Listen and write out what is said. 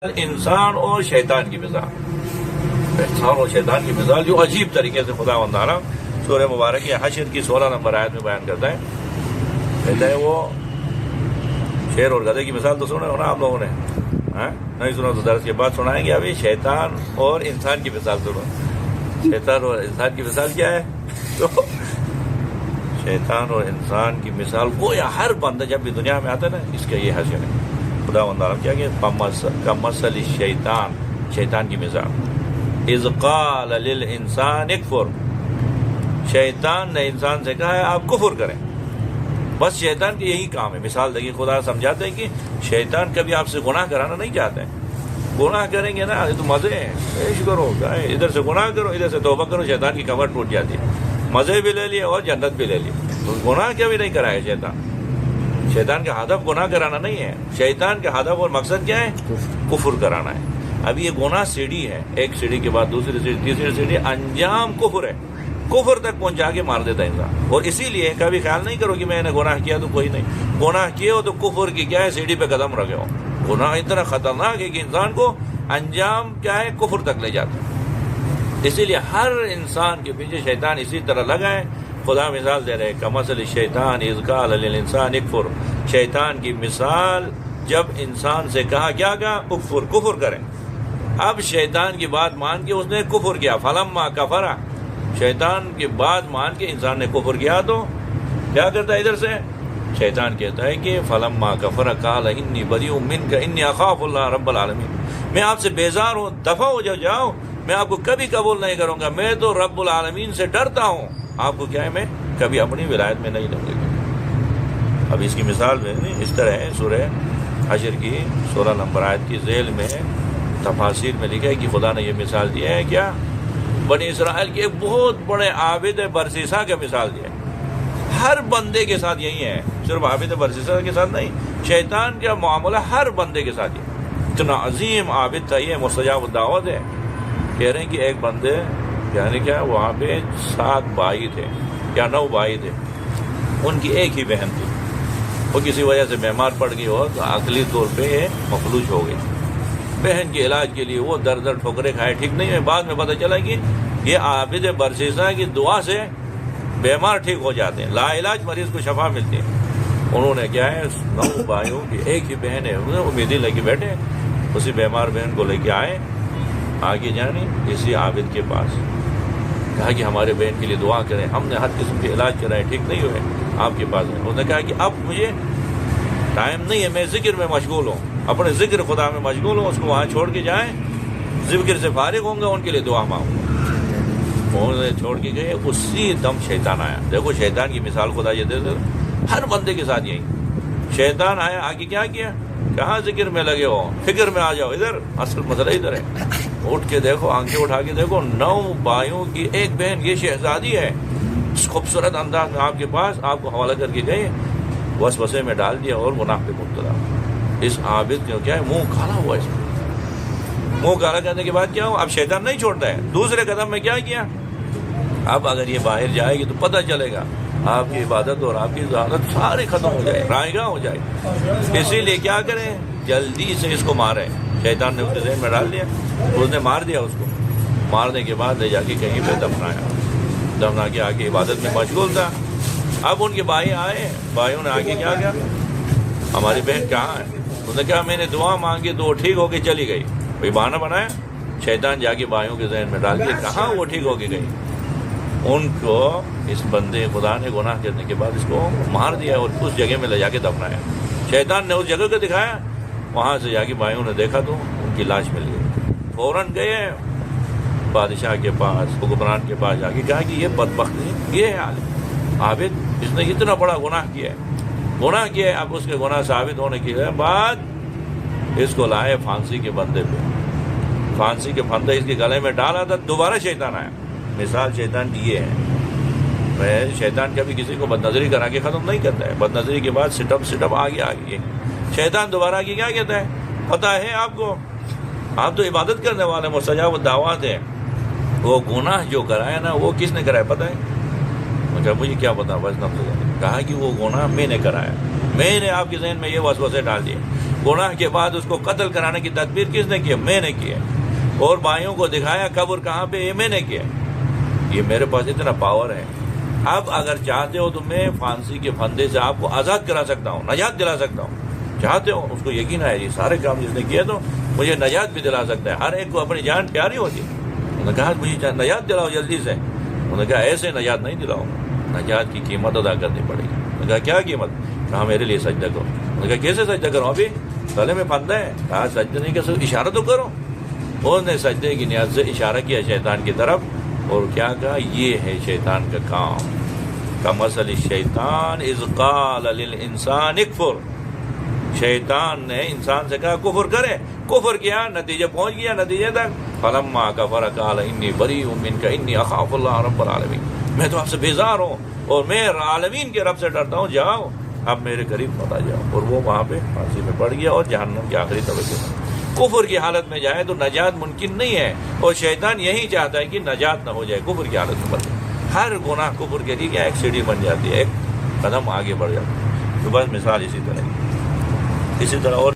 انسان اور شیطان کی مثال، انسان اور شیطان کی مثال جو عجیب طریقے سے خدا تعالیٰ سورہ مبارک حشر کی 16 نمبر آیت میں بیان کرتا ہے. کہتا ہے وہ شیر اور گدھے کی مثال تو سنا ہونا آپ لوگوں نے، نہیں سنا تو درس کے بعد سنائیں گے. ابھی شیطان اور انسان کی مثال سنو. شیطان اور انسان کی مثال کیا ہے؟ تو شیطان اور انسان کی مثال گویا ہر بندہ جب بھی دنیا میں آتا ہے نا، اس کا یہ حشر ہے. خدا تعالیٰ کیا کہ کمثل الشیطان، شیطان کی مثال اذ قال للانسان اکفر، شیطان نے انسان سے کہا ہے آپ کفر کریں. بس شیطان کی یہی کام ہے. مثال دیکھیے، خدا سمجھاتے ہیں کہ شیطان کبھی آپ سے گناہ کرانا نہیں چاہتے ہیں. گناہ کریں گے نا تو مزے ہیں، عیش کرو، ادھر سے گناہ کرو ادھر سے توبہ کرو، شیطان کی کمر ٹوٹ جاتی ہے. مزے بھی لے لیے اور جنت بھی لے لی. تو گناہ کبھی نہیں کرائے شیطان. شیطان کا ہدف گناہ کرانا نہیں ہے. شیطان کا ہدف اور مقصد کیا ہے؟ کفر کرانا ہے. اب یہ گناہ سیڑھی ہے، ایک سیڑھی کے بعد دوسری سیڑھی، تیسری سیڑھی، انجام کفر ہے. کفر تک پہنچا کے مار دیتا ہے انسان. اور اسی لیے کبھی خیال نہیں کرو کہ میں نے گناہ کیا تو کوئی نہیں. گناہ کیے ہو تو کفر کی کیا ہے، سیڑھی پہ قدم رکھے ہو. گناہ اتنا خطرناک ہے کہ انسان کو انجام کیا ہے، کفر تک لے جاتا ہے. اسی لیے ہر انسان کے پیچھے شیطان اسی طرح لگا ہے. خدا مثال دے رہے کمثل الشیطان اذ قال للانسان اکفر، شیطان کی مثال جب انسان سے کہا کیا کہا، اکفر، کفر کریں. اب شیطان کی بات مان کے اس نے کفر کیا. فلما کفر، شیطان کی بات مان کے انسان نے کفر کیا تو کیا کرتا ہے؟ ادھر سے شیطان کہتا ہے کہ فلما کفر قال انی بریء منک انی اخاف اللہ رب العالمین، میں آپ سے بیزار ہوں، دفع ہو جاؤ، میں آپ کو کبھی قبول نہیں کروں گا، میں تو رب العالمین سے ڈرتا ہوں. آپ کو کیا ہے، میں کبھی اپنی ولایت میں نہیں لوں گا. اب اس کی مثال میں اس طرح ہے. سورہ حشر کی 16 نمبر آیت کی ذیل میں تفاسیر میں لکھا ہے کہ خدا نے یہ مثال دیا ہے کیا، بنی اسرائیل کے ایک بہت بڑے عابد برسیسا کا مثال دیا ہے. ہر بندے کے ساتھ یہی ہے، صرف عابد برسیسا کے ساتھ نہیں، شیطان کا معاملہ ہر بندے کے ساتھ یہ. اتنا عظیم عابد تھا، یہ مستجاب الدعوت ہے. کہہ رہے ہیں کہ ایک بندے یعنی کیا وہاں پہ 7 بھائی تھے یا 9 بھائی تھے، ان کی ایک ہی بہن تھی. وہ کسی وجہ سے بیمار پڑ گئی اور عقلی طور پہ مفلوج ہو گئی. بہن کے علاج کے لیے وہ در در ٹھوکریں کھائے، ٹھیک نہیں ہوئے. بعد میں پتہ چلا کہ یہ عابد برسیسا کی دعا سے بیمار ٹھیک ہو جاتے ہیں، لا علاج مریض کو شفا ملتی ہے. انہوں نے کیا ہے، 9 بھائیوں کی ایک ہی بہن ہے، انہیں امیدیں لگی بیٹھے. اسی بیمار بہن کو لے کے آئے آگے جانے اسی عابد کے پاس، کہا کہ ہمارے بہن کے لیے دعا کریں، ہم نے ہر قسم کے علاج کرائے، ٹھیک نہیں ہوئے، آپ کے پاس ہیں. انہوں نے کہا کہ اب مجھے ٹائم نہیں ہے، میں ذکر میں مشغول ہوں، اپنے ذکر خدا میں مشغول ہوں. اس کو وہاں چھوڑ کے جائیں، ذکر سے فارغ ہوں گا، ان کے لیے دعا مانگوں گا. انہوں نے چھوڑ کے گئے، اسی دم شیطان آیا. دیکھو شیطان کی مثال خدا یہ دے دے، ہر بندے کے ساتھ یہی. شیطان آیا، آگے کیا کیا، کہاں ذکر میں لگے ہو، فکر میں آ جاؤ، ادھر اصل مسئلہ ادھر ہے. اٹھ کے دیکھو، آنکھیں اٹھا کے دیکھو، 9 بھائیوں کی ایک بہن، یہ شہزادی ہے. اس خوبصورت انداز میں آپ کے پاس، آپ کو حوالہ کر کے گئے، وسوسے میں ڈال دیا اور گناہ پہ مبتلا. اس عابد نے کیا ہے، منہ کالا ہوا. اس منہ کالا کرنے کے بعد کیا ہوا، اب شیطان نہیں چھوڑتا ہے. دوسرے قدم میں کیا کیا، اب اگر یہ باہر جائے گی تو پتہ چلے گا آپ کی عبادت اور آپ کی ذات ساری ختم ہو جائے، رائیگاں ہو جائے. اسی لیے کیا کریں، جلدی سے اس کو ماریں. شیطان نے اس کے ذہن میں ڈال دیا، اس نے مار دیا. اس کو مارنے کے بعد لے جا کے کہیں پہ دفنایا. دفنا کے آگے عبادت میں مشغول تھا. اب ان کے بھائی آئے، بھائیوں نے آگے کیا کیا، ہماری بہن کہاں ہے. انہوں نے کہا میں نے دعا مانگی تو وہ ٹھیک ہو کے چلی گئی. کوئی بہانہ بنایا. شیطان جا کے بھائیوں کے ذہن میں ڈال کے کہاں وہ ٹھیک ہو کے گئی. ان کو اس بندے خدا نے گناہ کرنے کے بعد اس کو مار دیا اور اس جگہ میں لے جا کے دفنایا. شیطان نے اس جگہ کو دکھایا، وہاں سے جا کے بھائیوں نے دیکھا تو ان کی لاش مل گئی. فوراً گئے بادشاہ کے پاس، حکمران کے پاس، جا کے کہا کہ یہ بدبخت یہ ہے عابد، اس نے اتنا بڑا گناہ کیا ہے. اب اس کے گناہ ثابت ہونے کے بعد اس کو لائے پھانسی کے بندے پہ. پھانسی کے پھندے اس کے گلے میں ڈالا تھا. دوبارہ شیطان آیا. مثال شیطان کی یہ ہے، شیطان کبھی کسی کو بد نظری کرا کے ختم نہیں کرتا ہے. بد نظری کے بعد سٹ اپ آگے. شیطان دوبارہ آگے کیا کہتا ہے، پتہ ہے آپ کو، آپ تو عبادت کرنے والے مستجاب الدعوات ہیں. وہ گناہ جو کرایا نا، وہ کس نے کرایا پتہ ہے؟ مجھے کیا پتا، بس نفس. کہا کہ وہ گناہ میں نے کرایا، میں نے آپ کے ذہن میں یہ وسوسے ڈال دیے. گناہ کے بعد اس کو قتل کرانے کی تدبیر کس نے کی؟ میں نے کی ہے. اور بھائیوں کو دکھایا قبر کہاں پہ، یہ میں نے کیا. یہ میرے پاس اتنا پاور ہے. اب اگر چاہتے ہو تو میں پھانسی کے پھندے سے آپ کو آزاد کرا سکتا ہوں، نجات دلا سکتا ہوں. چاہتے ہو؟ اس کو یقین ہے یہ سارے کام جس نے کیے تو مجھے نجات بھی دلا سکتا ہے. ہر ایک کو اپنی جان پیاری ہوتی ہے. انہوں نے کہا مجھے نجات دلاؤ جلدی سے. انہوں نے کہا ایسے نجات نہیں دلاؤں، نجات کی قیمت ادا کرنی پڑے گی. انہوں نے کہا کیا قیمت؟ کہا میرے لیے سجدہ کرو. انہوں نے کہا کیسے سجدہ کروں؟ ابھی گلے میں پھندا ہے. کہا سجدہ نہیں کر، اشارہ تو کرو. انہوں نے سجدے کی نیت سے اشارہ کیا شیطان کی طرف، اور کیا کہا؟ یہ ہے شیطان کا کام. کمثل الشیطان اذ قال للانسان اکفر. شیطان نے انسان سے کہا کفر کرے، کفر کیا، نتیجہ پہنچ گیا نتیجے تک. فلما کفر قال انی بریء منک انی اخاف اللہ رب العالمین. میں تو آپ سے بیزار ہوں اور میں عالمین کے رب سے ڈرتا ہوں. جاؤ اب میرے قریب مت آ جاؤ. اور وہ وہاں پہ پھانسی میں پڑ گیا اور جہنم کی آخری طبقے میں. کفر کی حالت میں جائے تو نجات ممکن نہیں ہے، اور شیطان یہی چاہتا ہے کہ نجات نہ ہو جائے کفر کی حالت میں. ہر گناہ کفر کے لیے کیا ایک سیڑھی بن جاتی ہے، ایک قدم آگے بڑھ جاتا ہے. تو بس مثال اسی طرح اور